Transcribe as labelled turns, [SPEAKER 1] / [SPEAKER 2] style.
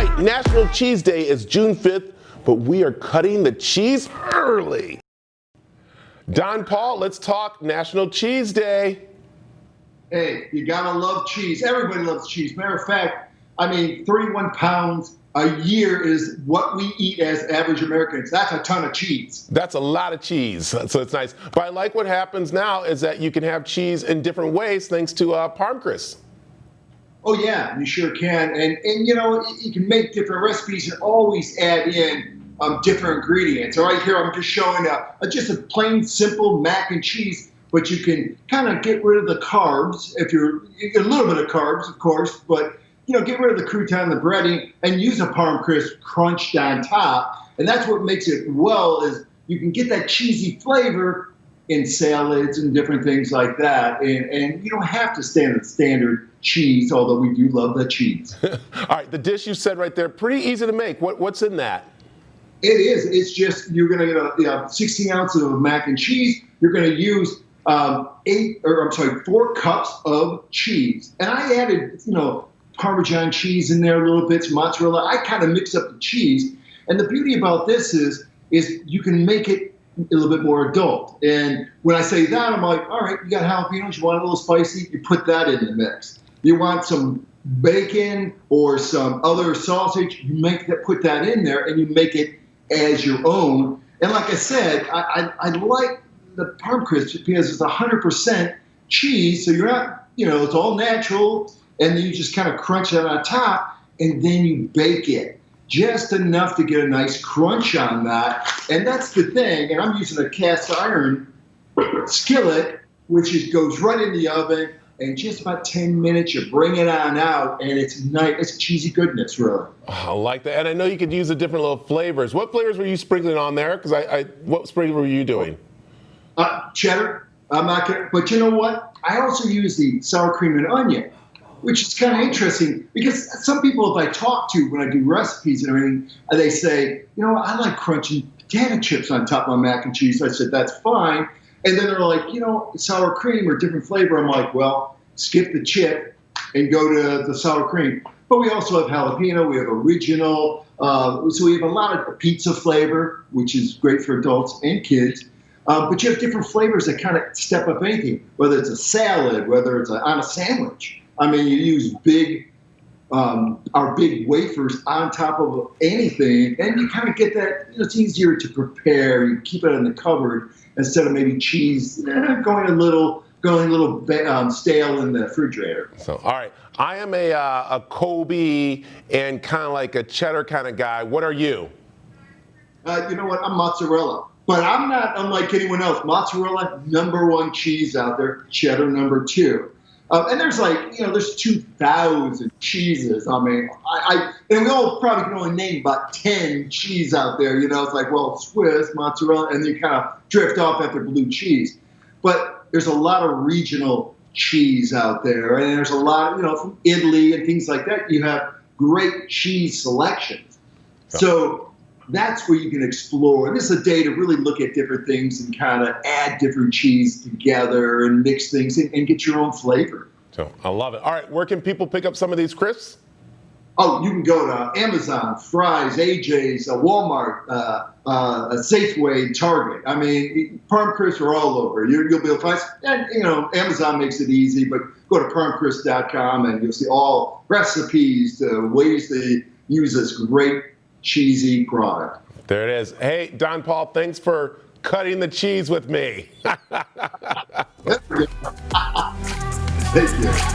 [SPEAKER 1] right, National Cheese Day is June 5th, but we are cutting the cheese early. Don Paul, let's talk National Cheese Day.
[SPEAKER 2] Hey, you gotta love cheese. Everybody loves cheese. Matter of fact, 31 pounds a year is what we eat as average Americans. That's a ton of cheese.
[SPEAKER 1] That's a lot of cheese, so it's nice. But I like what happens now is that you can have cheese in different ways thanks to ParmCrisps.
[SPEAKER 2] Oh yeah, you sure can. And you can make different recipes and always add in different ingredients. All right, here I'm just showing just a plain simple mac and cheese, but you can kind of get rid of the carbs if you get a little bit of carbs, of course, but get rid of the crouton, the breading, and use a ParmCrisp crunched on top. And that's what makes it is you can get that cheesy flavor in salads and different things like that. And you don't have to stand at standard cheese, although we do love the cheese.
[SPEAKER 1] All right, the dish you said right there, pretty easy to make. What's in that?
[SPEAKER 2] It is. It's just you're going to get 16 ounces of mac and cheese. You're going to use 4 cups of cheese. And I added, Parmesan cheese in there a little bit, some mozzarella. I kind of mix up the cheese. And the beauty about this is you can make it a little bit more adult. And when I say that, I'm like, all right, you got jalapenos, you want a little spicy, you put that in the mix. You want some bacon or some other sausage, put that in there, and you make it as your own. And like I said, I like the ParmCrisps because it's 100% cheese, so you're not, it's all natural, and then you just kind of crunch it on top, and then you bake it just enough to get a nice crunch on that. And that's the thing. And I'm using a cast iron skillet, which goes right in the oven. And just about 10 minutes, you bring it on out, and it's nice. It's cheesy goodness, really.
[SPEAKER 1] Oh, I like that. And I know you could use the different little flavors. What flavors were you sprinkling on there? Because what sprinkle were you doing?
[SPEAKER 2] Cheddar. I'm not gonna, but you know what? I also use the sour cream and onion, which is kind of interesting because some people, if I talk to when I do recipes and everything, they say, I like crunching potato chips on top of my mac and cheese. I said, that's fine. And then they're like, sour cream or different flavor. I'm like, well, skip the chip and go to the sour cream. But we also have jalapeno. We have original. So we have a lot of pizza flavor, which is great for adults and kids. But you have different flavors that kind of step up anything, whether it's a salad, whether it's on a sandwich. You use our big wafers on top of anything, and you kind of get that. It's easier to prepare. You keep it in the cupboard instead of maybe cheese going a little stale in the refrigerator.
[SPEAKER 1] So, all right, I am a Kobe and kind of like a cheddar kind of guy. What are you?
[SPEAKER 2] You know what? I'm mozzarella. But I'm not unlike anyone else. Mozzarella, #1 cheese out there. Cheddar, #2. And there's there's 2,000 cheeses. And we all probably can only name about 10 cheese out there. It's like, well, Swiss, mozzarella, and then you kind of drift off after blue cheese. But there's a lot of regional cheese out there. And there's a lot, from Italy and things like that. You have great cheese selections. So that's where you can explore. And this is a day to really look at different things and kind of add different cheese together and mix things and get your own flavor.
[SPEAKER 1] So I love it. All right, where can people pick up some of these crisps?
[SPEAKER 2] Oh, you can go to Amazon, Fry's, AJ's, Walmart, Safeway, Target. ParmCrisps are all over. You'll be able to find, and Amazon makes it easy, but go to ParmCrisps.com and you'll see all recipes, ways to use this great cheesy product.
[SPEAKER 1] There it is. Hey, Don Paul, thanks for cutting the cheese with me.
[SPEAKER 2] Thank you.